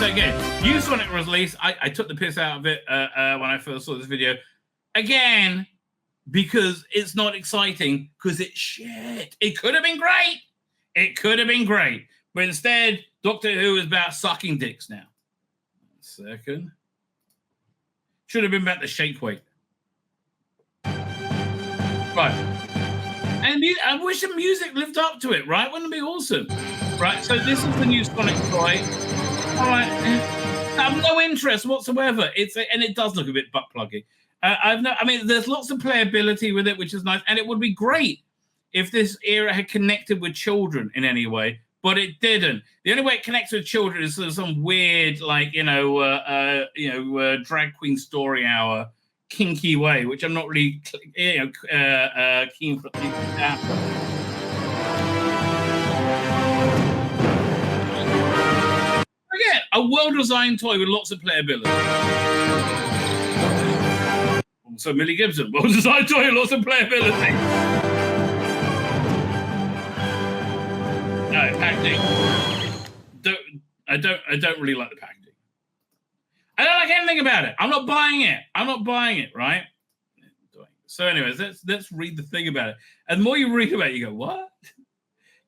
So again, new Sonic release. I took the piss out of it when I first saw this video. Again, because it's not exciting, because it's shit. It could have been great. It could have been great. But instead, Doctor Who is about sucking dicks now. 1 second. Should have been about the shake weight. Right. And I wish the music lived up to it, right? Wouldn't it be awesome? Right, so this is the new Sonic toy. All right. I have no interest whatsoever. And it does look a bit butt-pluggy. There's lots of playability with it, which is nice. And it would be great if this era had connected with children in any way, but it didn't. The only way it connects with children is some weird, drag queen story hour, kinky way, which I'm not really, keen for. Again, a well-designed toy with lots of playability. Also, Millie Gibson, well-designed toy with lots of playability. No, packaging. I don't really like the packaging. I don't like anything about it. I'm not buying it, right? So anyways, let's read the thing about it. And the more you read about it, you go, what?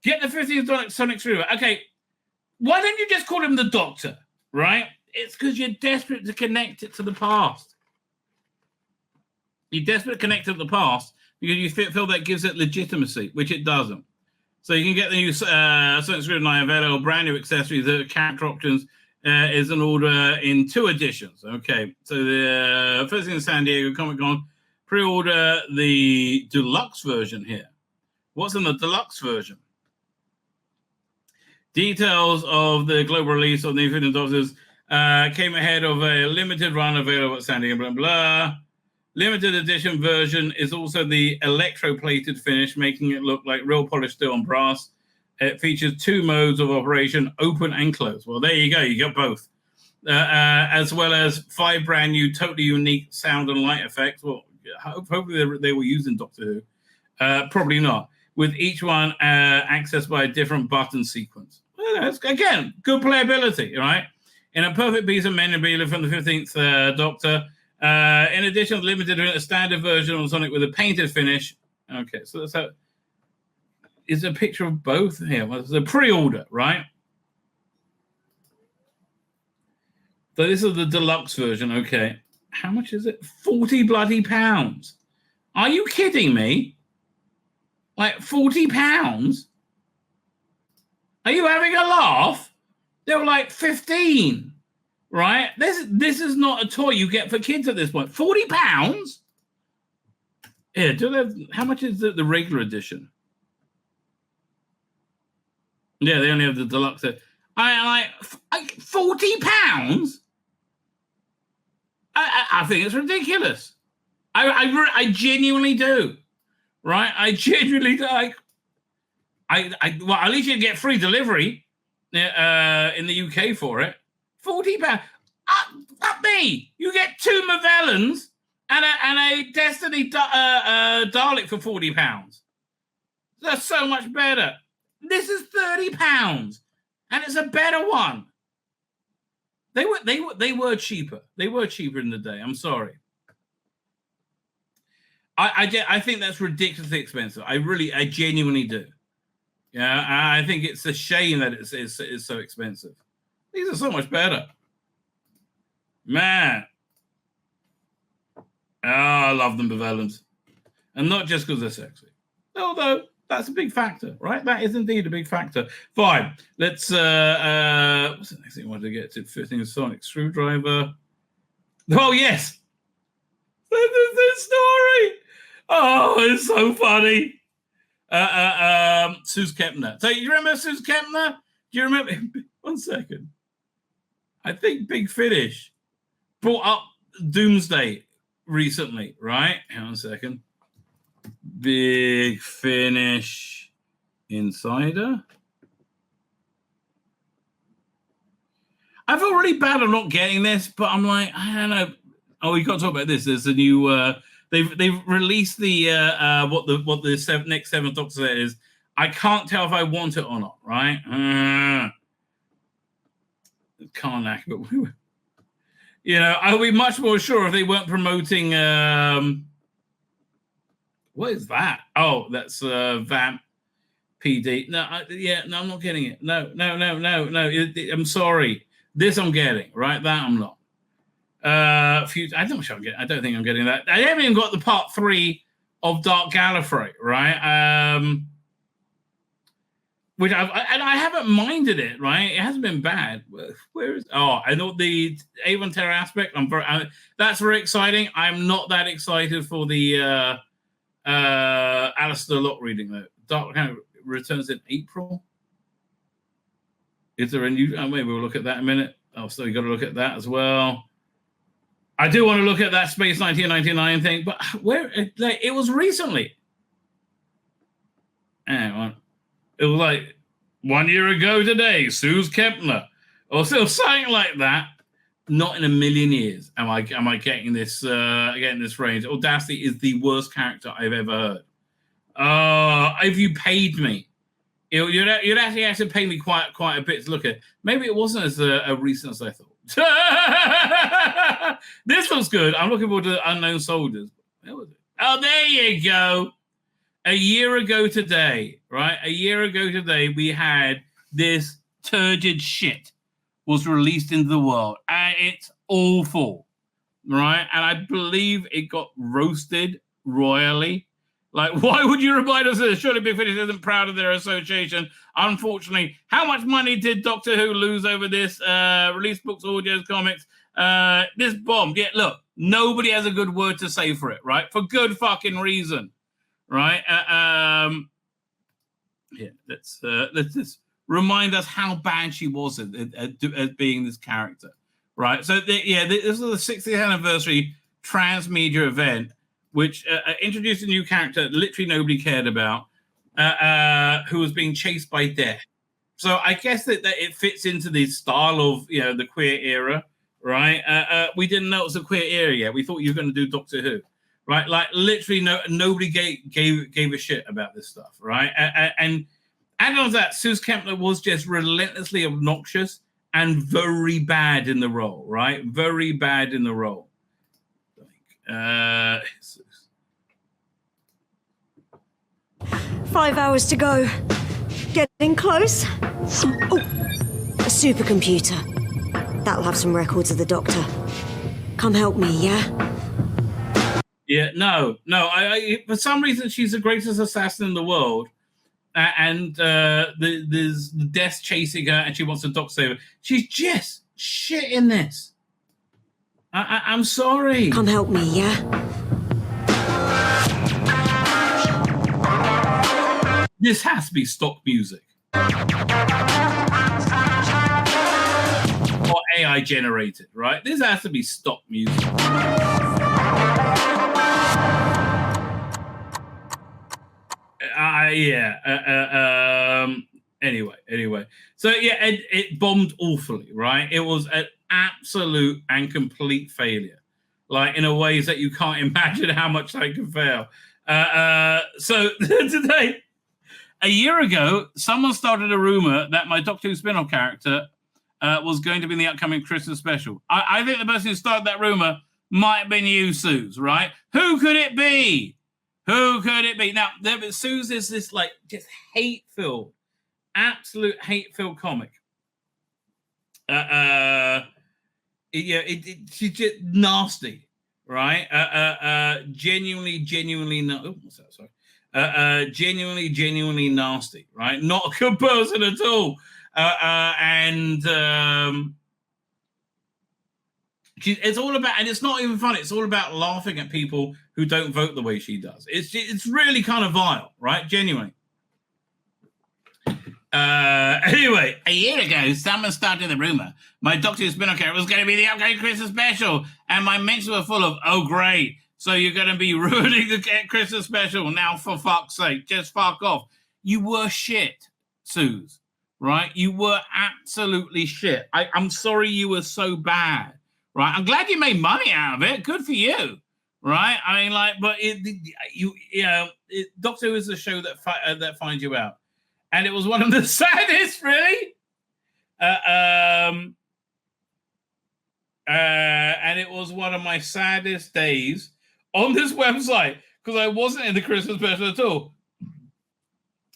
Get the 15th Sonic Screwdriver. Okay, why don't you just call him the Doctor, right? It's because you're desperate to connect it to the past. You're desperate to connect it to the past because you feel that gives it legitimacy, which it doesn't. So you can get the new Sonic Screwdriver available, brand new accessories, the character options is an order in 2 editions. Okay, so the first thing in San Diego Comic-Con, pre-order the deluxe version here. What's in the deluxe version? Details of the global release of the Infinite Doctors came ahead of a limited run available at San Diego, blah, blah. Limited edition version is also the electroplated finish, making it look like real polished steel and brass. It features 2 modes of operation, open and closed. Well, there you go. You got both. As well as 5 brand new, totally unique sound and light effects. Well, hopefully they were using Doctor Who. Probably not. With each one accessed by a different button sequence. Well, again, good playability, right? In a perfect piece of memorabilia from the 15th Doctor. In addition, limited a standard version of Sonic with a painted finish. Okay, so that's how. Is a picture of both here. Well, it's a pre-order, right? So this is the deluxe version. Okay, how much is it? 40 bloody pounds. Are you kidding me? Like 40 pounds? Are you having a laugh? They were like 15, right? This is not a toy you get for kids at this point. 40 pounds? Yeah, how much is the regular edition? Yeah, they only have the deluxe. I 40 pounds? I think it's ridiculous. I genuinely do. Right? I genuinely do. Well, at least you get free delivery in the UK for it. £40. Up me. You get 2 Mavellans and a Destiny Dalek for £40. That's so much better. This is £30, and it's a better one. They were cheaper. They were cheaper in the day. I'm sorry. I think that's ridiculously expensive. I genuinely do. Yeah, I think it's a shame that it's so expensive. These are so much better. Man. Oh, I love them Bavellans. And not just because they're sexy. Although that's a big factor, right? That is indeed a big factor. Fine. Let's what's the next thing I wanted to get to? Fitting a Sonic Screwdriver. Oh, yes. This story. Oh, it's so funny. Sooz Kempner. So you remember Sooz Kempner? Do you remember? 1 second. I think Big Finish brought up Doomsday recently, right? Hang on a second. Big Finish Insider. I feel really bad I'm not getting this, but I'm like, I don't know. Oh, we got to talk about this. There's a new. They've released the what the next 7th Doctor is. I can't tell if I want it or not. Right? Karnak, but we were, I'll be much more sure if they weren't promoting. What is that? Oh, that's Vamp PD. No, I'm not getting it. No. I'm sorry. This I'm getting, right? That I'm not. I don't think I'm getting that. I haven't even got the part 3 of Dark Gallifrey, right? Which I haven't minded it, right? It hasn't been bad. Where is? Oh, I know the Avon Terror aspect. That's very exciting. I'm not that excited for the Alistair Locke reading though. Dark kind of returns in April. Is there a new? Maybe we'll look at that in a minute. Oh, so you got to look at that as well. I do want to look at that Space 1999 thing, but where it was recently. Anyway, it was like 1 year ago today, Sooz Kempner, or something like that. Not in a million years am I getting this range. Audacity is the worst character I've ever heard. If you paid me, you'd actually have to pay me quite a bit to look at. Maybe it wasn't as recent as I thought. This looks good. I'm looking forward to Unknown Soldiers. Where was it? Oh, there you go. A year ago today, right? A year ago today, we had this turgid shit was released into the world, and it's awful, right? And I believe it got roasted royally. Like, why would you remind us of this? Surely Big Finish isn't proud of their association. Unfortunately, how much money did Doctor Who lose over this? Release books, audios, comics. This bomb. Yeah, look, nobody has a good word to say for it, right? For good fucking reason, right? Let's just remind us how bad she was at being this character, right? So, this is the 60th anniversary transmedia event, which introduced a new character that literally nobody cared about, who was being chased by death. So I guess that it fits into the style of the queer era, right? We didn't know it was a queer era yet. We thought you were going to do Doctor Who, right? Like literally nobody gave a shit about this stuff, right? And add on to that, Sooz Kempner was just relentlessly obnoxious and very bad in the role, right? Very bad in the role. 5 hours to go. Getting close. Oh, a supercomputer. That'll have some records of the Doctor. Come help me, yeah? Yeah, no. I for some reason, she's the greatest assassin in the world. And there's the death chasing her, and she wants a Doctor save her. She's just shit in this. I'm sorry. Come help me, yeah? This has to be stock music. Or AI generated, right? This has to be stock music. Anyway. So, it bombed awfully, right? It was an absolute and complete failure. Like, in a ways that you can't imagine how much they could fail. So, today... A year ago, someone started a rumor that my Doctor Who spin-off character was going to be in the upcoming Christmas special. I think the person who started that rumor might have been you, Sooz, right? Who could it be? Now, Sooz is this, like, just hate-filled, absolute hate-filled comic. She's just nasty, right? Genuinely no. Oh, what's that? Sorry. Genuinely nasty, right? Not a good person at all. It's all about, and it's not even fun. It's all about laughing at people who don't vote the way she does. It's really kind of vile, right? Genuinely. Anyway, a year ago, someone started the rumor my Doctor Who spin-off character was going to be the upcoming Christmas special, and my mentions were full of, oh, great. So you're going to be ruining the Christmas special now, for fuck's sake. Just fuck off. You were shit, Sooz, right? You were absolutely shit. I'm sorry you were so bad, right? I'm glad you made money out of it. Good for you, right? I mean, like, but Doctor Who is a show that finds you out. And it was one of the saddest, really. And it was one of my saddest days on this website because I wasn't in the Christmas special at all.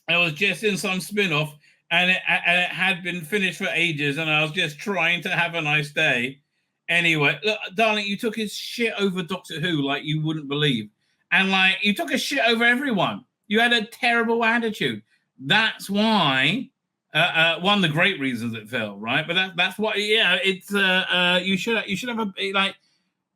I was just in some spin-off, and it had been finished for ages, and I was just trying to have a nice day. Anyway, look, darling, you took his shit over Doctor Who like you wouldn't believe. And, like, you took a shit over everyone. You had a terrible attitude. That's why, one of the great reasons it failed, right? But that's what, yeah, it's, you should have,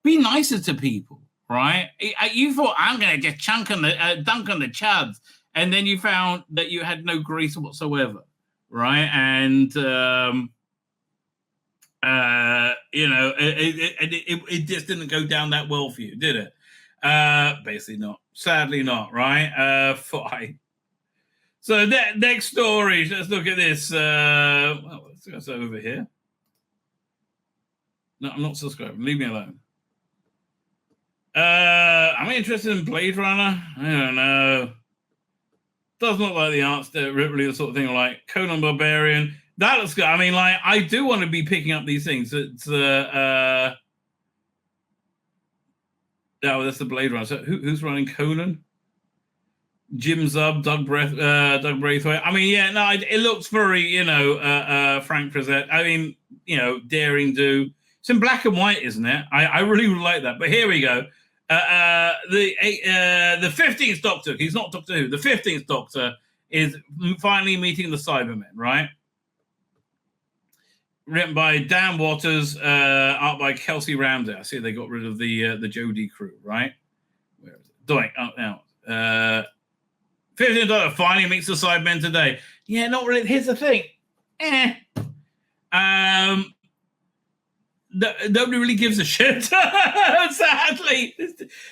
be nicer to people, right? You thought, I'm going to just dunk on the chuds. And then you found that you had no grace whatsoever, right? And, it just didn't go down that well for you, did it? Basically not. Sadly not, right? Fine. So next story. Let's look at this. Let's go over here. No, I'm not subscribing. Leave me alone. I'm interested in Blade Runner. I don't know. Doesn't look like the art's really the sort of thing like Conan Barbarian. That looks good. I mean, like, I do want to be picking up these things. It's that's the Blade Runner. So who's running Conan? Jim Zub, Doug Braithwaite. I mean, yeah, no, it looks very, Frank Frazetta. I mean, daring do. It's in black and white, isn't it? I really would like that. But here we go. The 15th Doctor. He's not Doctor Who. The 15th Doctor is finally meeting the Cybermen, right? Written by Dan Waters, art by Kelsey Ramsey. I see they got rid of the Jodie crew, right? Where is it? Doink. Oh, now. 15th Doctor finally meets the Cybermen today. Yeah, not really. Here's the thing. Nobody really gives a shit. Sadly,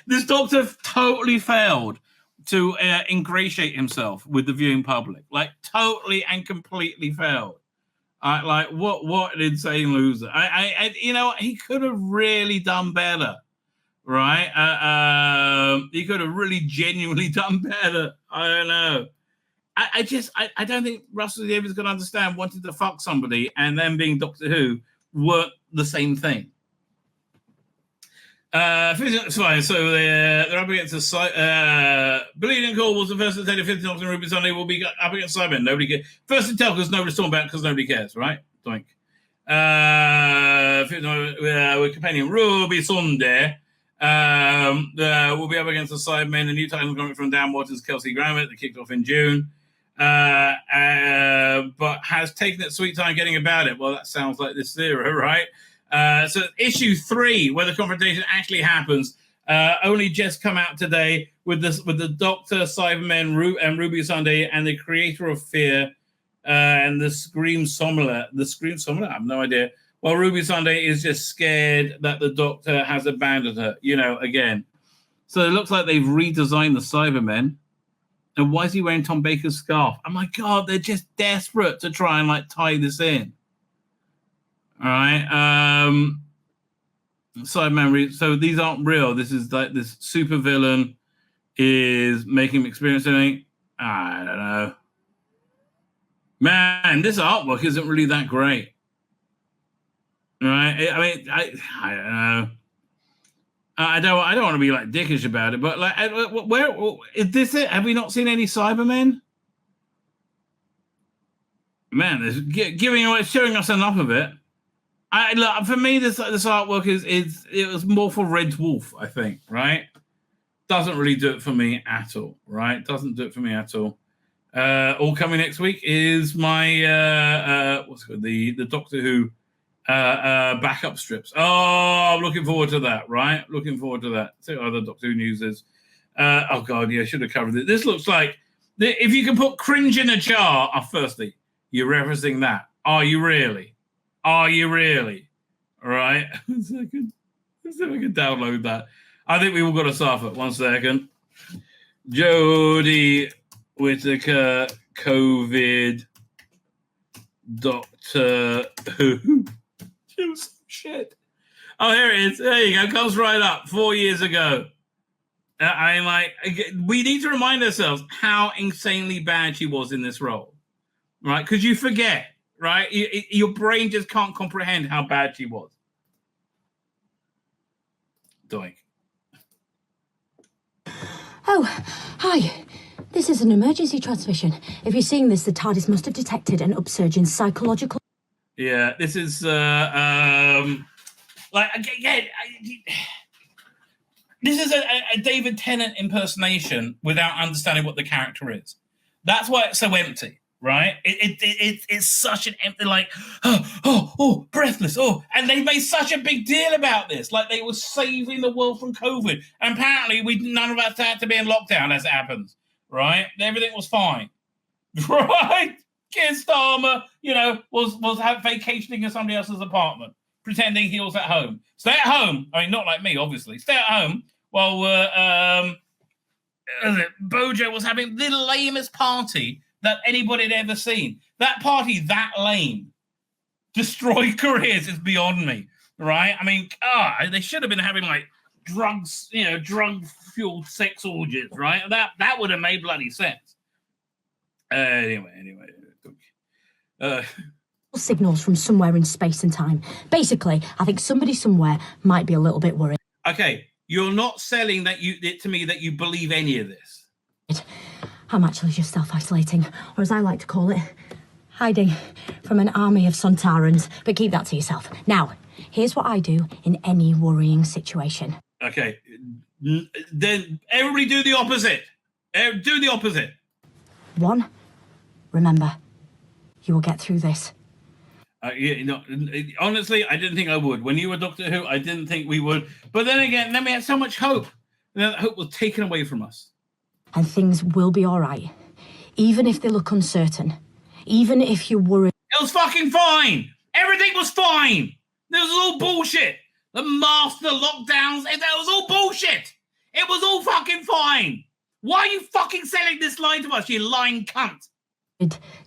this Doctor totally failed to ingratiate himself with the viewing public. Like, totally and completely failed. What an insane loser. He could have really done better, right? He could have really genuinely done better. I don't know. I don't think Russell Davies going to understand wanting to fuck somebody and then being Doctor Who weren't the same thing. It's fine. So they're up against the Bleeding Call was the first to tell you 15 Doctor and Ruby Sunday will be up against Cybermen. Nobody cares. First to tell because nobody's talking about it because nobody cares, right? Doink. With companion Ruby Sunday. We'll be up against the Cybermen. The new title coming from Dan Waters, Kelsey Grammet. That kicked off in June. But has taken its sweet time getting about it. Well, that sounds like this era, right? So issue 3, where the confrontation actually happens, only just come out today with the Doctor, Cybermen, and Ruby Sunday, and the creator of Fear, and the Scream Somnolent. The Scream Somnolent? I have no idea. Well, Ruby Sunday is just scared that the Doctor has abandoned her, again. So it looks like they've redesigned the Cybermen. And why is he wearing Tom Baker's scarf? Oh my God, they're just desperate to try and tie this in. All right. Cybermen. So these aren't real. This is like this super villain is making him experience something. I don't know. Man, this artwork isn't really that great. Right? I mean, I don't know. I don't want to be dickish about it, but where is this? It? Have we not seen any Cybermen? Man, it's showing us enough of it. For me, this artwork it was more for Red Wolf, I think. Right? Doesn't really do it for me at all. Right? Doesn't do it for me at all. All coming next week is my what's it called? The Doctor Who. Backup strips. Oh, I'm looking forward to that, right? Looking forward to that. See what other Doctor Who news is. Oh, God, yeah, I should have covered it. This looks like, if you can put Cringe in a jar, firstly, you're referencing that. Are you really? Are you really? All right. 1 second. Let's see if I can download that. I think we all got to suffer. 1 second. Jodie Whittaker, COVID, Doctor Who. Shit. Oh, here it is. There you go. Comes right up. 4 years ago. We need to remind ourselves how insanely bad she was in this role, right? Because you forget, right? Your brain just can't comprehend how bad she was. Doink. Oh, hi. This is an emergency transmission. If you're seeing this, the TARDIS must have detected an upsurge in psychological... Yeah, this is, again, this is a David Tennant impersonation without understanding what the character is. That's why it's so empty, right? It's such an empty, like, breathless, and they made such a big deal about this, like they were saving the world from COVID. And apparently, none of us had to be in lockdown as it happens, right? Everything was fine, right? Keir Starmer, was vacationing in somebody else's apartment, pretending he was at home. Stay at home. I mean, not like me, obviously. Stay at home while Bojo was having the lamest party that anybody had ever seen. That party, that lame, destroyed careers is beyond me, right? I mean, they should have been having like drugs, drug-fueled sex orgies, right? That would have made bloody sense. Anyway. Signals from somewhere in space and time. Basically, I think somebody somewhere might be a little bit worried. Okay, you're not selling it to me that you believe any of this. I'm actually just self-isolating, or as I like to call it, hiding from an army of Sontarans. But keep that to yourself. Now, here's what I do in any worrying situation. Okay, then everybody do the opposite. Do the opposite. 1, remember, you will get through this. Honestly, I didn't think I would. When you were Doctor Who, I didn't think we would. But then again, we had so much hope. And that hope was taken away from us. And things will be all right. Even if they look uncertain. Even if you're worried. It was fucking fine. Everything was fine. This was all bullshit. The master lockdowns, that was all bullshit. It was all fucking fine. Why are you fucking selling this lie to us, you lying cunt?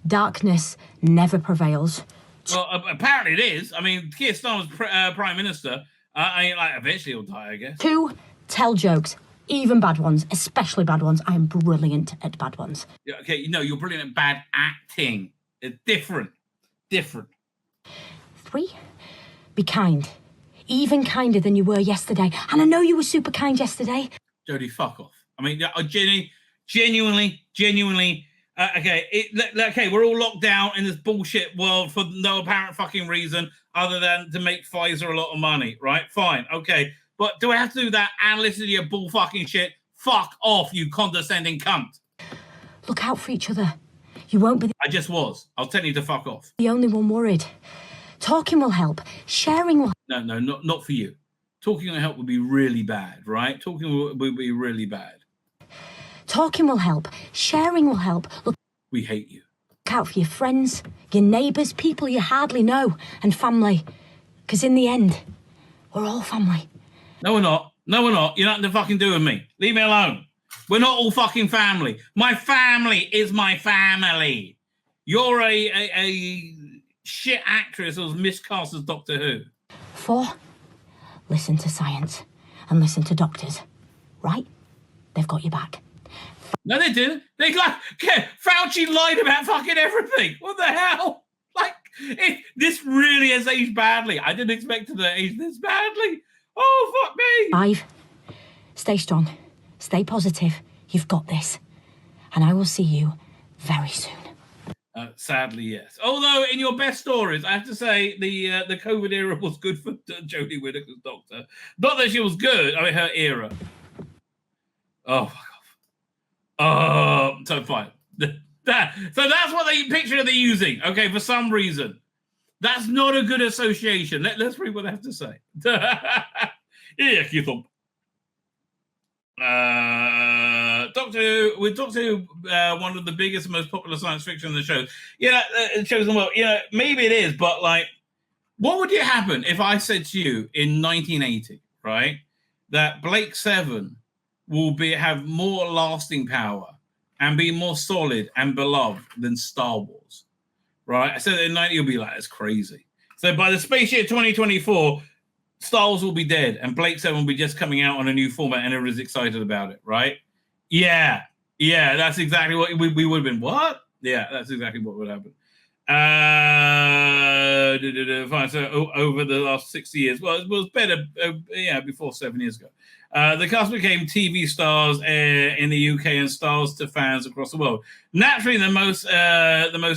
Darkness never prevails. Well, apparently it is. I mean, Keir Starmer's Prime Minister. Eventually he'll die, I guess. 2, tell jokes. Even bad ones, especially bad ones. I am brilliant at bad ones. Yeah, okay, you're brilliant at bad acting. It's different. 3, be kind. Even kinder than you were yesterday. And I know you were super kind yesterday. Jodie, fuck off. I mean, genuinely. Okay, we're all locked down in this bullshit world for no apparent fucking reason other than to make Pfizer a lot of money, right? Fine, okay. But do I have to do that and listen to your bull fucking shit? Fuck off, you condescending cunt. Look out for each other. You won't be... I just was. I'll tell you to fuck off. The only one worried. Talking will help. Sharing will... No, not for you. Talking will help would be really bad, right? Talking would be really bad. Talking will help. Sharing will help. Look... We hate you. Look out for your friends, your neighbours, people you hardly know, and family. Because in the end, we're all family. No, we're not. You're nothing to fucking do with me. Leave me alone. We're not all fucking family. My family is my family. You're a shit actress who was miscast as Doctor Who. 4, listen to science and listen to doctors. Right? They've got your back. No, they didn't. Fauci lied about fucking everything. What the hell? This really has aged badly. I didn't expect it to age this badly. Oh, fuck me. 5, stay strong. Stay positive. You've got this. And I will see you very soon. Sadly, yes. Although, in your best stories, I have to say the COVID era was good for Jodie Whittaker's Doctor. Not that she was good. I mean, her era. Oh, fuck off. Oh, so fine. So that's what the picture they're using. Okay, for some reason. That's not a good association. Let's read what they have to say. Yeah, you thump. Doctor Who, one of the biggest, most popular science fiction in the shows. It shows them well. Maybe it is, but what would happen if I said to you in 1980, right, that Blake 7 will have more lasting power and be more solid and beloved than Star Wars, right? I said in 90, you'll be like, that's crazy. So by the space year 2024, Star Wars will be dead and Blake 7 will be just coming out on a new format and everyone's excited about it, right? Yeah, that's exactly what we would have been. What? Yeah, that's exactly what would happen. fine. So over the last 60 years, well, it was better, before 7 years ago. The cast became TV stars in the UK and stars to fans across the world. Naturally, the most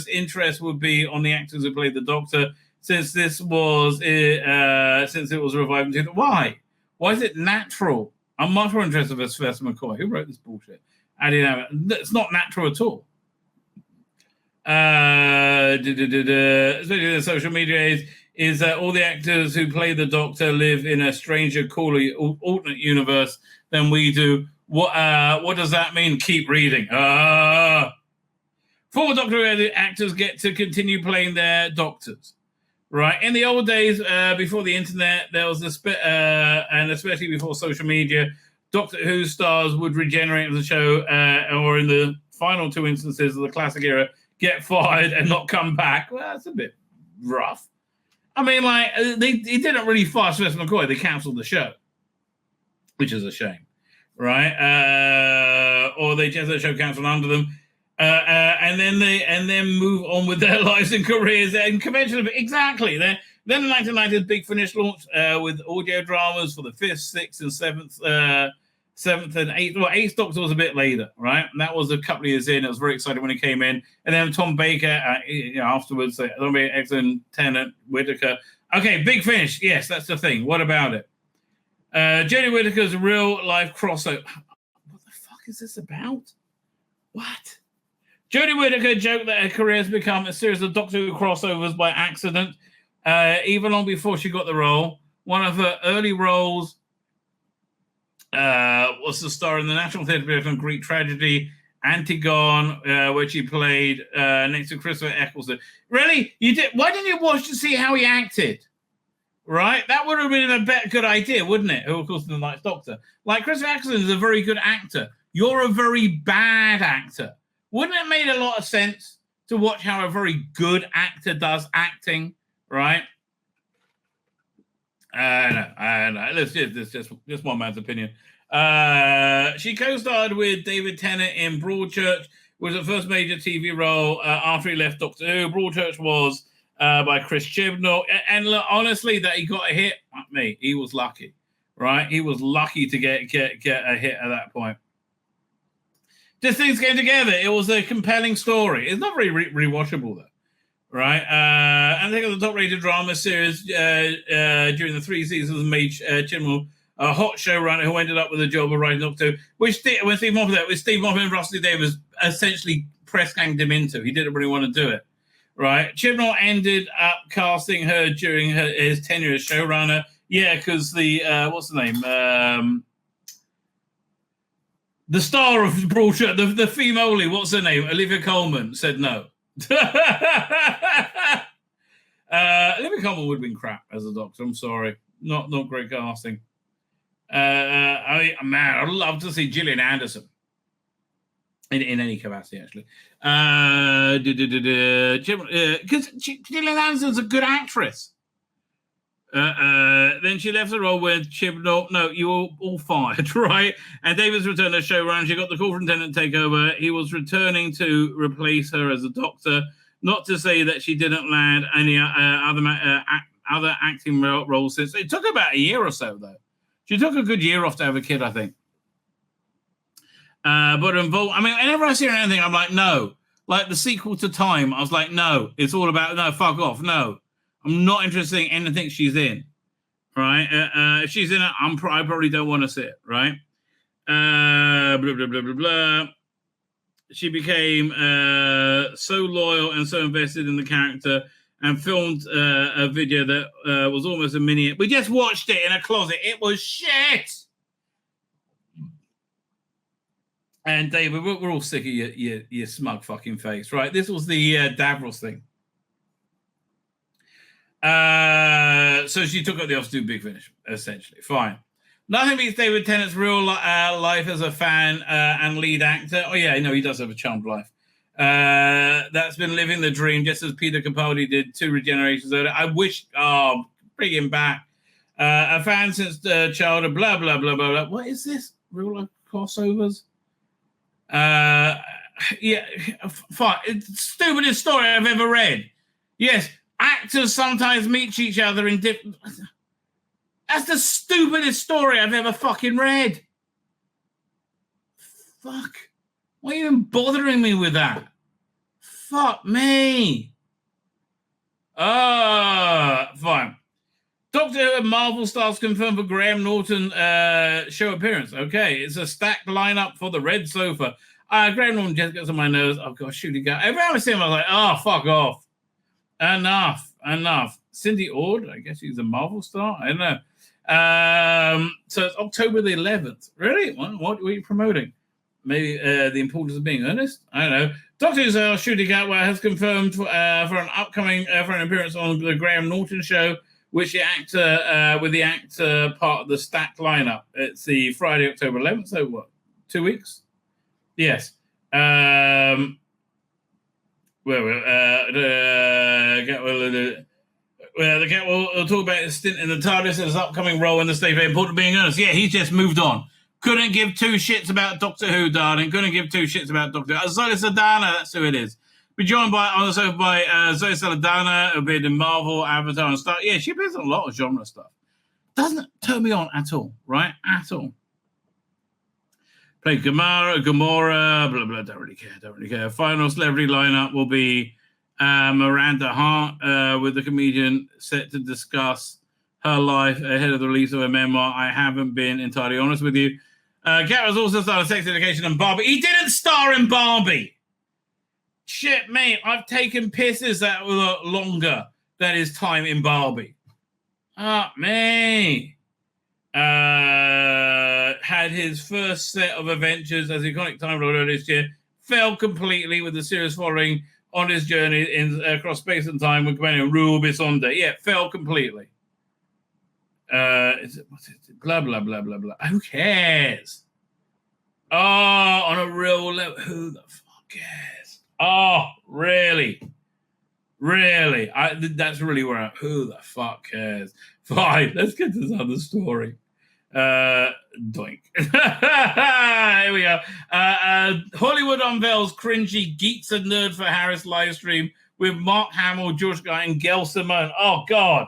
interest would be on the actors who played the Doctor, since it was revived. Why is it natural? I'm much more interested in Sylvester McCoy. Who wrote this bullshit? I didn't know. It's not natural at all. Especially the social media is that all the actors who play the Doctor live in a stranger, cooler, alternate universe than we do. What does that mean? Keep reading. Former Doctor Who actors get to continue playing their Doctors. Right. In the old days, before the internet, there was and especially before social media, Doctor Who stars would regenerate in the show, or in the final 2 instances of the classic era, get fired and not come back. Well, that's a bit rough. I mean, like, they didn't really fire Sylvester McCoy. They cancelled the show, which is a shame, right? Or they just had the show cancelled under them. And then move on with their lives and careers and conventional. Exactly. Then the 1990s Big Finish launched with audio dramas for the 5th, 6th, and 7th and 8th. Well, 8th Doctor was a bit later, right? And that was a couple of years in. It was very exciting when he came in. And then Tom Baker, afterwards, excellent Tennant, Whittaker. Okay, Big Finish. Yes, that's the thing. What about it? Jodie Whittaker's real life crossover. What the fuck is this about? What? Jodie Whittaker joked that her career has become a series of Doctor Who crossovers by accident, even long before she got the role. One of her early roles was to star in the National Theatre production Greek tragedy Antigone, where she played next to Christopher Eccleston. Really? You did? Why didn't you watch to see how he acted? Right? That would have been a good idea, wouldn't it? Who, of course, the Ninth Doctor. Like, Christopher Eccleston is a very good actor. You're a very bad actor. Wouldn't it make a lot of sense to watch how a very good actor does acting, right? No. That's just one man's opinion. She co-starred with David Tennant in Broadchurch, which was her first major TV role after he left Doctor Who. Broadchurch was by Chris Chibnall. And look, honestly, that he got a hit, not me. He was lucky, right? He was lucky to get a hit at that point. Just things came together. It was a compelling story. It's not very rewatchable, though, right? And I think of the top-rated drama series during the 3 seasons of Mage Chibnall, a hot showrunner who ended up with a job of writing Doctor Who, which when Steve Moffat and Rusty Davies essentially press-ganged him into. He didn't really want to do it, right? Chibnall ended up casting her during his tenure as showrunner. Yeah, because the, what's the name? The star of Broadchurch, the female, what's her name? Olivia Colman said no. Olivia Colman would have been crap as a Doctor. I'm sorry, not great casting. I'd love to see Gillian Anderson in any capacity, actually. Because Gillian Anderson's a good actress. Then she left the role with Chibnall. No, you were all fired, right? And Davis returned as showrunner. She got the call from Tennant to take over. He was returning to replace her as a Doctor. Not to say that she didn't land any other acting roles since. It took about a year or so, though. She took a good year off to have a kid, I think. But involved. I mean, whenever I see her in anything, I'm like, no. Like the sequel to Time, I was like, no. It's all about no. Fuck off, no. I'm not interested in anything she's in, right? If she's in it, I probably don't want to see it, right? Blah, blah, blah, blah, blah. She became so loyal and so invested in the character and filmed a video that was almost a mini. We just watched it in a closet. It was shit. And David, we're all sick of your smug fucking face, right? This was the Davros thing. So she took up the office to do Big Finish, essentially. Fine. Nothing beats David Tennant's real life as a fan and lead actor. Oh, yeah, no, he does have a charmed life. That's been living the dream, just as Peter Capaldi did 2 regenerations earlier. I wish, bring him back. A fan since childhood, blah, blah, blah, blah, blah. What is this? Real life crossovers? Yeah, fine. It's the stupidest story I've ever read. Yes, Actors sometimes meet each other in different... That's the stupidest story I've ever fucking read. Fuck. Why are you even bothering me with that? Fuck me. Fine. Doctor Who and Marvel stars confirmed for Graham Norton show appearance. Okay, it's a stacked lineup for the red sofa. Graham Norton just gets on my nerves. Oh, God, shoot, go. Every time I see him, I was like, oh, fuck off. Enough. Cindy Ord, I guess she's a Marvel star. I don't know. So it's October the 11th. Really? What were you promoting? Maybe the importance of being earnest? I don't know. Doctor Who's Shooting Gatwa has confirmed for an upcoming for an appearance on the Graham Norton show, which the actor part of the stacked lineup. It's the Friday, October 11th. So what? 2 weeks? Yes. The cat will talk about his stint in the TARDIS and his upcoming role in the stage. Very important being earnest. Yeah, he's just moved on. Couldn't give two shits about Doctor Who, darling. Couldn't give two shits about Doctor Who. Zoe Saldana, that's who it is. Be joined on the sofa by Zoe Saldana, who appeared in Marvel, Avatar, and Star. Yeah, she appears in a lot of genre stuff. Doesn't turn me on at all, right? At all. Played Gamora, blah, blah, don't really care. Final celebrity lineup will be Miranda Hart, with the comedian set to discuss her life ahead of the release of her memoir. I haven't been entirely honest with you. Cat was also starred in Sex Education and Barbie. He didn't star in Barbie. Shit, mate. I've taken pisses that were longer than his time in Barbie. Me. Had his first set of adventures as iconic Time Lord this year. Fell completely with the series following on his journey across space and time with companion Rule Bisonde. Yeah, fell completely. Blah, blah, blah, blah, blah. Who cares? Oh, on a real level, who the fuck cares? Oh, really? That's really where who the fuck cares? Fine, let's get to this other story. Doink. Here we go. Hollywood unveils cringy Geeks and Nerd for Harris live stream with Mark Hamill, George Guy, and Gail Simone. Oh, God.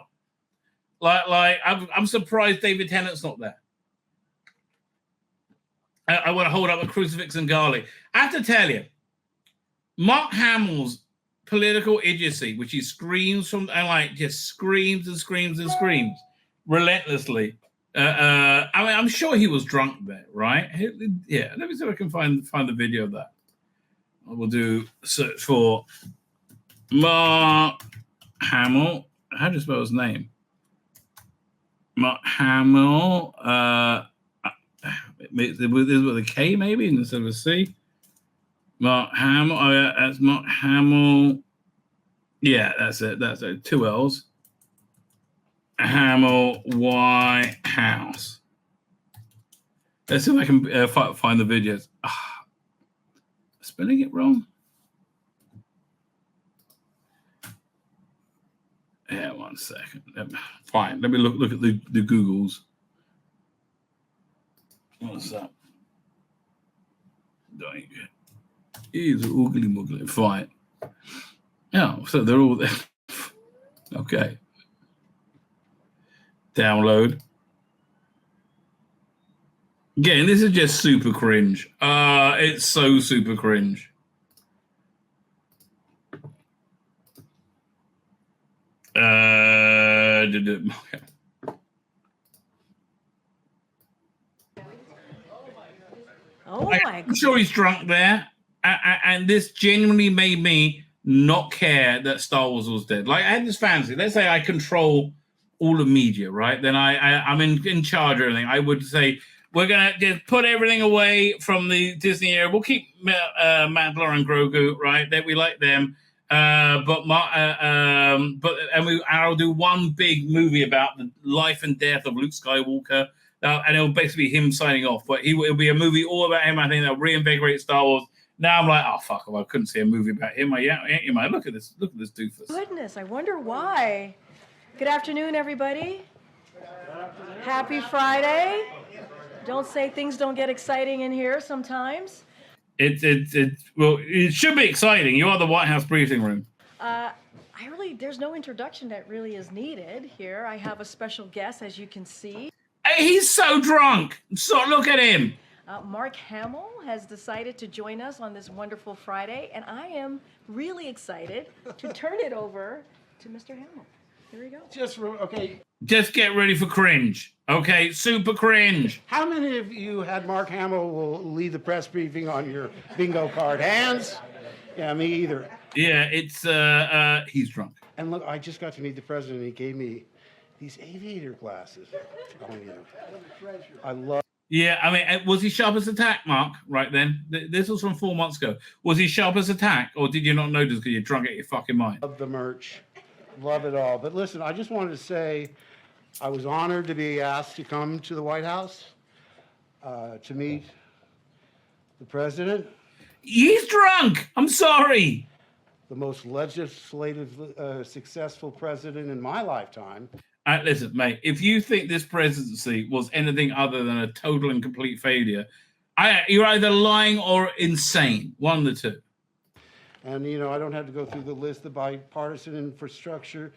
I'm surprised David Tennant's not there. I want to hold up a crucifix and garlic. I have to tell you, Mark Hamill's political idiocy, which he screams from, and just screams relentlessly. I'm sure he was drunk there, right? Yeah, let me see if I can find the video of that. I will do a search for Mark Hamill. How do you spell his name? Mark Hamill. This is with a K maybe instead of a C. Mark Hamill. Oh yeah, that's Mark Hamill. Yeah, that's it. That's it. 2 L's. Hamill White House. Let's see if I can find the videos. Spelling it wrong. Yeah, 1 second. Fine. Let me look at the Googles. What's up? He's oogly muggly. Fine. Yeah, so they're all there. Okay. Download. Again, this is just super cringe. It's so super cringe. I'm sure he's drunk there, and this genuinely made me not care that Star Wars was dead. Like, I had this fantasy. Let's say I control all the media, right? Then I'm in charge of everything. I would say we're gonna just put everything away from the Disney era. We'll keep Mandalore and Grogu, right? That we like them, but I'll do one big movie about the life and death of Luke Skywalker. And it'll basically be him signing off. But it'll be a movie all about him. I think that'll reinvigorate Star Wars. Now I'm like, oh, fuck, I couldn't see a movie about him. You might look at this doofus. Goodness, I wonder why. Good afternoon, everybody. Happy Friday. Don't say things don't get exciting in here sometimes. Well, it should be exciting. You are the White House briefing room. I really there's no introduction that really is needed here. I have a special guest, as you can see. He's so drunk. So look at him. Mark Hamill has decided to join us on this wonderful Friday, and I am really excited to turn it over to Mr. Hamill. Here we go. Okay. Just get ready for cringe. Okay, super cringe. How many of you had Mark Hamill will lead the press briefing on your bingo card? Hands? Yeah, me either. Yeah, it's he's drunk. And look, I just got to meet the president. He gave me these aviator glasses. I love. Yeah, I mean, was he sharp as a tack, Mark? Right then, this was from 4 months ago. Was he sharp as a tack, or did you not notice because you're drunk out your fucking mind? Love the merch, love it all. But listen, I just wanted to say, I was honored to be asked to come to the White House to meet the president. He's drunk. I'm sorry. The most legislative successful president in my lifetime. Listen, mate, if you think this presidency was anything other than a total and complete failure, you're either lying or insane. One of the two. And, you know, I don't have to go through the list, the bipartisan infrastructure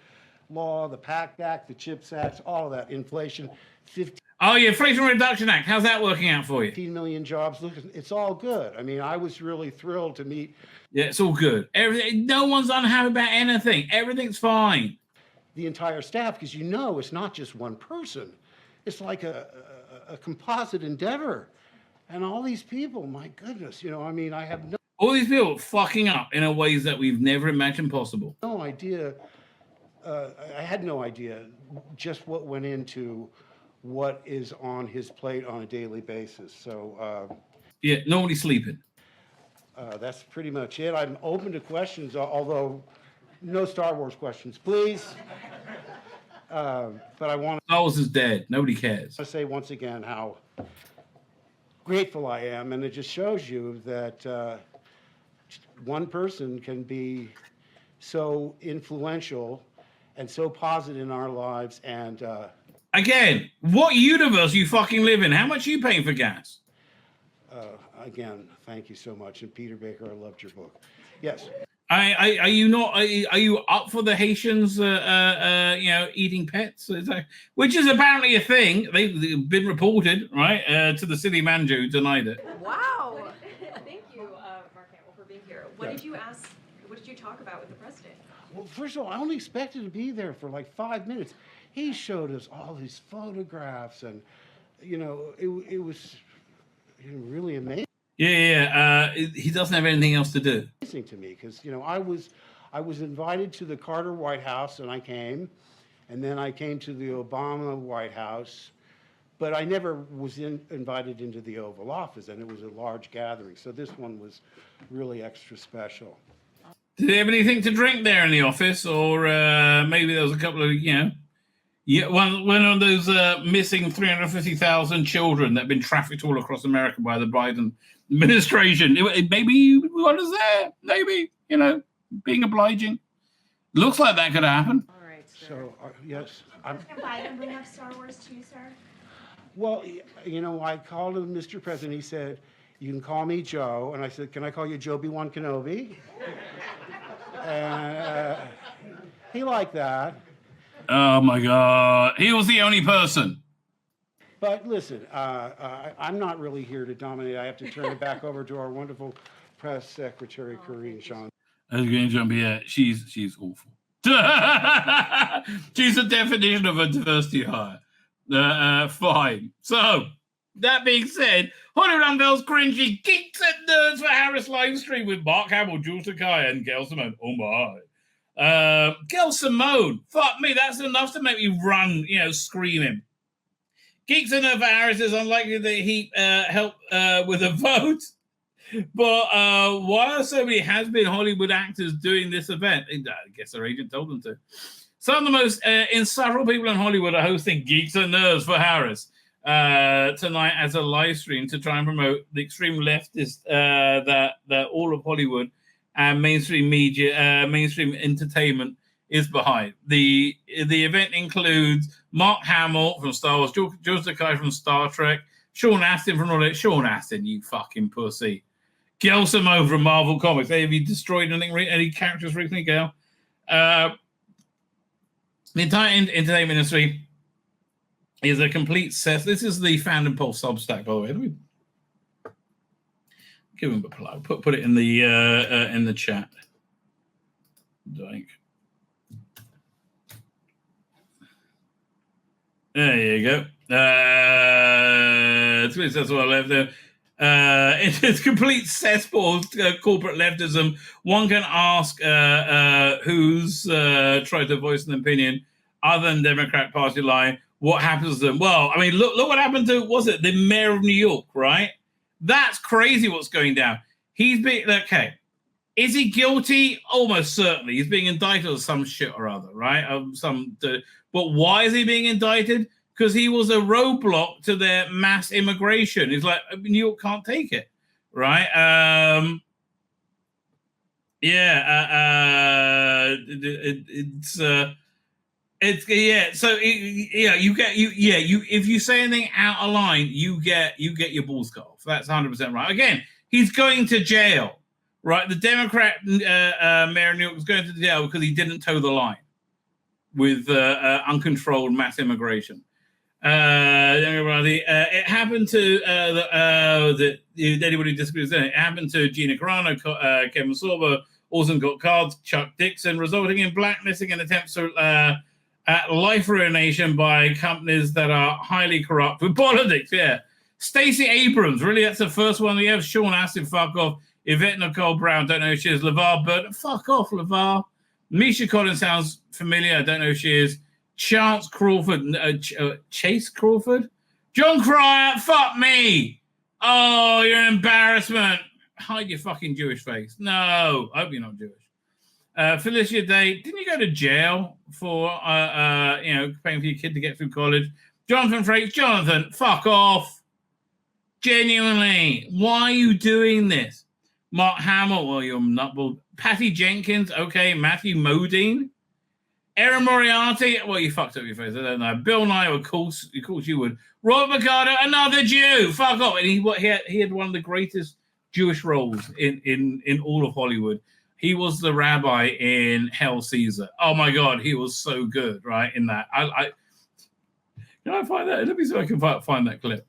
law, the PACT Act, the CHIPS Act, all of that, inflation. Oh, yeah, Inflation Reduction Act. How's that working out for you? 15 million jobs. Look, it's all good. I mean, I was really thrilled to meet. Yeah, it's all good. Everything. No one's unhappy about anything. Everything's fine. The entire staff, because you know it's not just one person. It's like a composite endeavor. And all these people, my goodness, you know, I mean, I have all these people fucking up in ways that we've never imagined possible. No idea. I had no idea just what went into what is on his plate on a daily basis. So yeah, nobody sleeping. That's pretty much it. I'm open to questions, although no Star Wars questions, please. But I want Star Wars is dead. Nobody cares. to say once again how grateful I am, and it just shows you that one person can be so influential and so positive in our lives. And again, what universe you fucking live in? How much are you paying for gas? Again, thank you so much. And Peter Baker, I loved your book. Yes. Are you not? Are you up for the Haitians? You know, eating pets, which is apparently a thing. They've been reported, right, to the city manager who denied it. Wow. Thank you, Mark Hamill, for being here. What did you ask? What did you talk about with the president? Well, first of all, I only expected to be there for like 5 minutes. He showed us all these photographs, and you know, it was really amazing. Yeah. He doesn't have anything else to do. Amazing to me, because you know, I was invited to the Carter White House, and I came, and then I came to the Obama White House, but I never was invited into the Oval Office, and it was a large gathering. So this one was really extra special. Did they have anything to drink there in the office, or maybe there was a couple of, you know, one of those missing 350,000 children that have been trafficked all across America by the Biden administration? Maybe one is there. Maybe, you know, being obliging. Looks like that could happen. All right, sir. So yes, Can Biden bring up Star Wars too, sir? well, you know, I called him Mr. President. He said, "You can call me Joe," and I said, "Can I call you Joby-Wan Kenobi?" And he liked that. Oh my God, he was the only person. But listen, I'm not really here to dominate. I have to turn it back over to our wonderful press secretary, Karney Shomron. I was going to jump here. She's awful. She's the definition of a diversity hire. Fine. So, that being said, Hollywood unveils cringy Geeks and Nerds for Harris live stream with Mark Hamill, Jules Sakai, and Gail Simone. Oh my. Gail Simone. Fuck me, that's enough to make me run, you know, screaming. Geeks and Nerds for Harris is unlikely that he help with a vote. But while so many has-been Hollywood actors doing this event, I guess their agent told them to. Some of the most insufferable people in Hollywood are hosting Geeks and Nerds for Harris tonight as a live stream to try and promote the extreme leftist that all of Hollywood and mainstream media, mainstream entertainment is behind. The event includes Mark Hamill from Star Wars, George Takei from Star Trek, Sean Astin from all that. Sean Astin, you fucking pussy. Gail Simone from Marvel Comics. Hey, have you destroyed any characters recently, Gail? The entire entertainment industry is a complete cess. This is the Fandom Pulse Substack, by the way. Let me give him a plug. Put it in the chat. Like, there you go. That's what I left there. It's complete cesspool corporate leftism. One can ask who's tried to voice an opinion other than Democrat Party line. What happens to them? Well, I mean, look what happened to, was it the mayor of New York, right? That's crazy what's going down. He's being, okay, is he guilty? Almost certainly. He's being indicted of some shit or other, right? But why is he being indicted? Because he was a roadblock to their mass immigration. It's like, New York can't take it, right? If you say anything out of line, you get your balls cut off. That's 100% right. Again, he's going to jail, right? The Democrat mayor of New York is going to jail because he didn't toe the line with uncontrolled mass immigration. It happened to anybody disagrees with it. It happened to Gina Carano, Kevin Sorbo, also got cards, Chuck Dixon, resulting in blacklisting and attempts to life ruination by companies that are highly corrupt with politics. Yeah, Stacey Abrams, really, that's the first one we have. Sean Astin, fuck off. Yvette Nicole Brown, don't know who she is. LeVar Burton, fuck off, LeVar. Misha Collins sounds familiar, I don't know who she is. Chance Crawford, Chase Crawford, John Cryer, fuck me. Oh, you're an embarrassment. Hide your fucking Jewish face. No, I hope you're not Jewish. Felicia Day, didn't you go to jail for paying for your kid to get through college? Jonathan Frakes, Jonathan, fuck off. Genuinely, why are you doing this? Mark Hamill, well, you're nutball. Patty Jenkins, okay. Matthew Modine. Erin Moriarty, well, you fucked up your face. I don't know. Bill Nye, of course you would. Robert Picardo, another Jew. Fuck off. And he had one of the greatest Jewish roles in all of Hollywood. He was the rabbi in Hail Caesar. Oh my God, he was so good, right? In that, can I find that? Let me see if I can find that clip.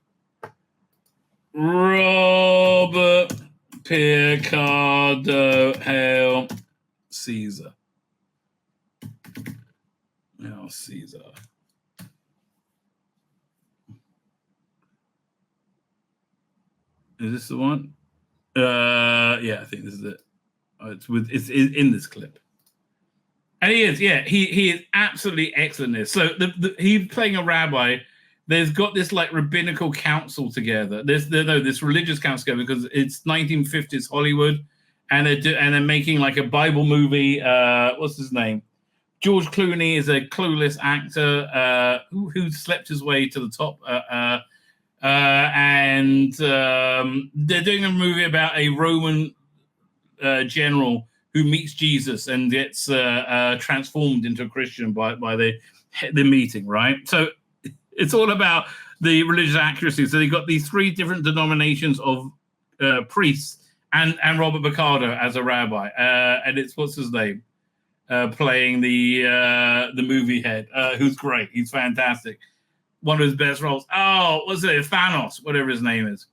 Robert Picardo, Hail Caesar. Hail Caesar. Is this the one? Yeah, I think this is it. It's in this clip, and he is absolutely excellent in this. So he's playing a rabbi. There's got this like rabbinical council together. This religious council together because it's 1950s Hollywood, and they're making like a Bible movie. What's his name? George Clooney is a clueless actor who slept his way to the top. And they're doing a movie about a Roman general who meets Jesus and gets transformed into a Christian by the meeting, right? So it's all about the religious accuracy. So they've got these three different denominations of priests and Robert Picardo as a rabbi. And it's, what's his name? Playing the movie head, who's great. He's fantastic. One of his best roles. Oh, what's it? Thanos, whatever his name is.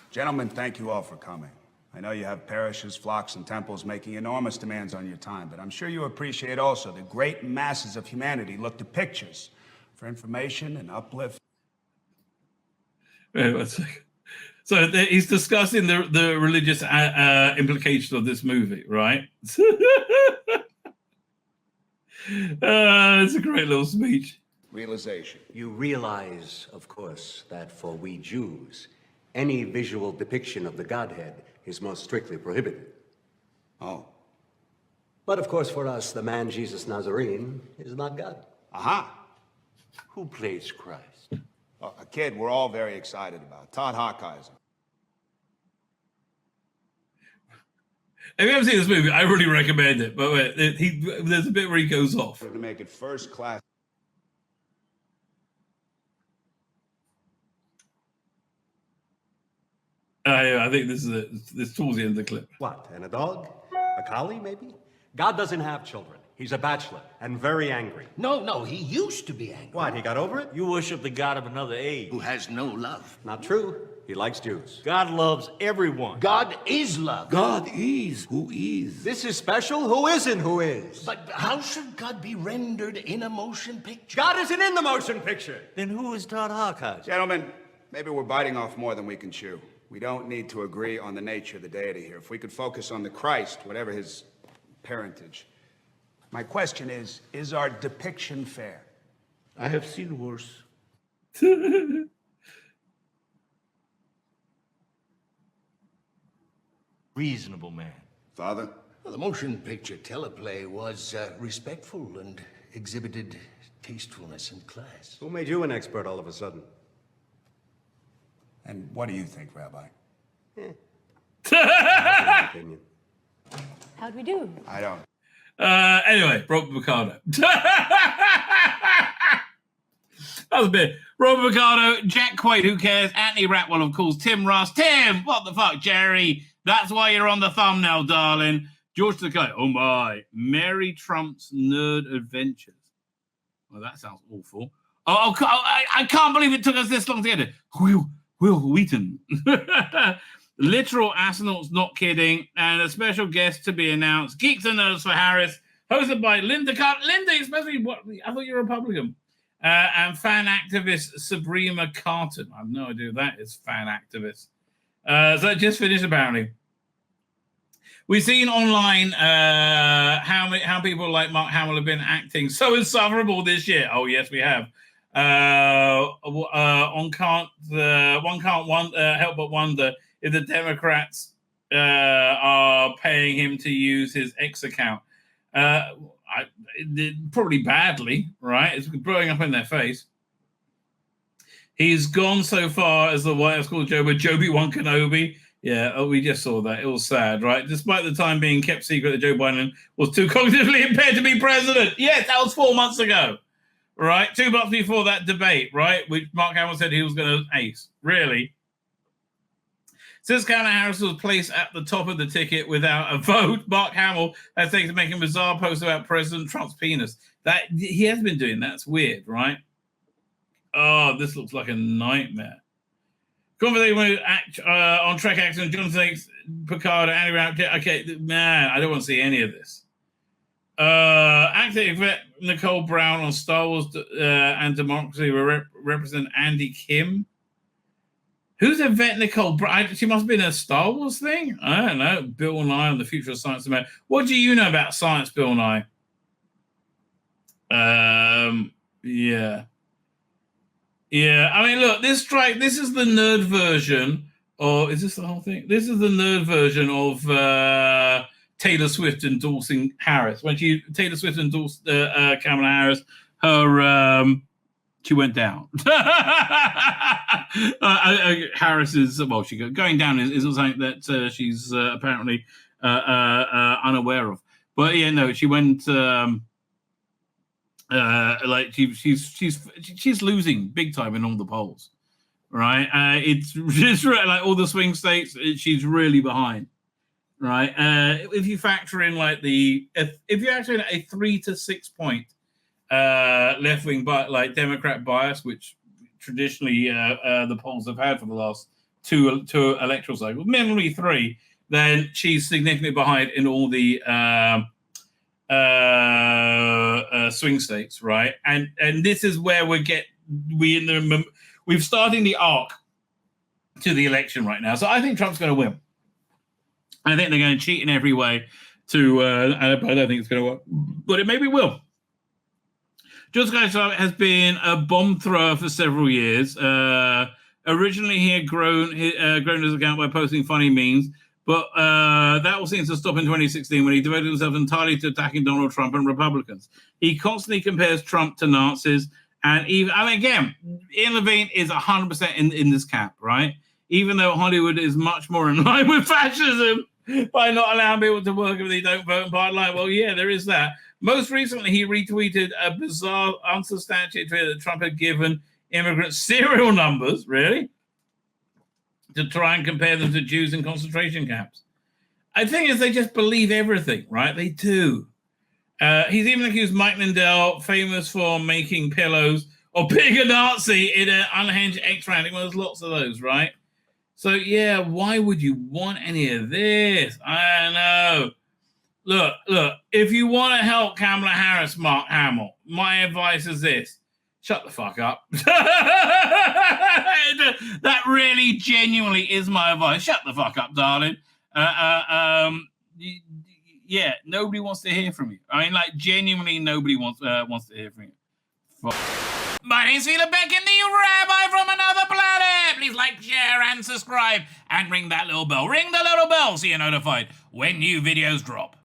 Gentlemen, thank you all for coming. I know you have parishes, flocks, and temples making enormous demands on your time, but I'm sure you appreciate also that great masses of humanity look to pictures for information and uplift. Wait 1 second. So he's discussing the religious implications of this movie, right? It's a great little speech. Realization. You realize, of course, that for we Jews, any visual depiction of the Godhead is most strictly prohibited. Oh. But of course, for us, the man Jesus Nazarene is not God. Aha. Who plays Christ? A kid we're all very excited about. Todd Hawkeyes. If you haven't seen this movie, I really recommend it. But there's a bit where he goes off. To make it first class. I think this is towards the end of the clip. What, and a dog? A collie, maybe? God doesn't have children. He's a bachelor and very angry. No, he used to be angry. What, he got over it? You worship the God of another age. Who has no love. Not true. He likes Jews. God loves everyone. God is love. God is who is. This is special? Who isn't who is? But how should God be rendered in a motion picture? God isn't in the motion picture. Then who is Todd Harkage? Gentlemen, maybe we're biting off more than we can chew. We don't need to agree on the nature of the deity here. If we could focus on the Christ, whatever his parentage. My question is our depiction fair? I have seen worse. Reasonable man. Father? Well, the motion picture teleplay was respectful and exhibited tastefulness and class. Who made you an expert all of a sudden? And what do you think, Rabbi? Opinion. How'd we do? I don't. Anyway, Robert Picardo. That was a bit. Robert Picardo, Jack Quaid, who cares? Anthony Ratwell, of course. Tim Russ. Tim, what the fuck, Jerry? That's why you're on the thumbnail, darling. George Takei. Oh my. Mary Trump's Nerd Adventures. Well, that sounds awful. I can't believe it took us this long to get it. Will Wheaton. Literal astronauts, not kidding. And a special guest to be announced. Geeks and Nerds for Harris. Hosted by Linda Carter. Linda, especially, what? I thought you were a Republican. And fan activist Sabrina Carton. I have no idea who that is, fan activist. So it just finished, apparently. We've seen online how people like Mark Hamill have been acting so insufferable this year. Oh, yes, we have. One can't help but wonder if the Democrats are paying him to use his X account. Probably badly, right? It's blowing up in their face. He's gone so far as the White House called Joby One Kenobi. Yeah, we just saw that. It was sad, right? Despite the time being kept secret that Joe Biden was too cognitively impaired to be president. Yes, that was 4 months ago, right? 2 months before that debate, right? Which Mark Hamill said he was going to ace. Really? Since Kamala Harris was placed at the top of the ticket without a vote, Mark Hamill has taken to making bizarre posts about President Trump's penis. That he has been doing. That's weird, right? Oh, this looks like a nightmare. Conversation on Trek accident, Jonathan Picard, Andy Brown. Okay, man, I don't want to see any of this. Actor Yvette Nicole Brown on Star Wars and Democracy will represent Andy Kim. Who's Yvette Nicole Brown? She must have been a Star Wars thing? I don't know. Bill Nye on the future of science. What do you know about science, Bill Nye? Yeah. Yeah, I mean, look, this is the nerd version, or is this the whole thing? This is the nerd version of Taylor Swift endorsing Harris. When Taylor Swift endorsed Kamala Harris, she went down. Harris is, well, going down is something that she's apparently unaware of. But yeah, no, she went. Like she's losing big time in all the polls, right? It's just like all the swing states, she's really behind, right? If you factor in like if you factor in a 3 to 6 point left wing like Democrat bias, which traditionally the polls have had for the last two electoral cycles, minimally 3, then she's significantly behind in all the swing states, right? And this is where we've starting the arc to the election right now. So I think Trump's going to win. I think they're going to cheat in every way I don't think it's going to work, but it maybe will. George Takei has been a bomb thrower for several years. Originally, he had grown his account by posting funny memes, but that all seems to stop in 2016 when he devoted himself entirely to attacking Donald Trump and Republicans. He constantly compares Trump to Nazis, and even, I mean, again, Ian Levine is 100% in this camp, right? Even though Hollywood is much more in line with fascism by not allowing people to work if they don't vote in party line. Well, yeah, there is that. Most recently, he retweeted a bizarre, unsubstantiated tweet that Trump had given immigrants serial numbers, really, to try and compare them to Jews in concentration camps. I think is they just believe everything, right? They do. He's even accused Mike Lindell, famous for making pillows, or being a Nazi in an unhinged X-Rounding. Well, there's lots of those, right? So, yeah, why would you want any of this? I don't know. Look, if you want to help Kamala Harris, Mark Hamill, my advice is this. Shut the fuck up. That really genuinely is my advice. Shut the fuck up, darling. Yeah, nobody wants to hear from you. I mean, like, genuinely nobody wants to hear from you. My name's Tzvi Lebetkin, the Rabbi from another planet. Please like, share, and subscribe, and ring that little bell. Ring the little bell so you're notified when new videos drop.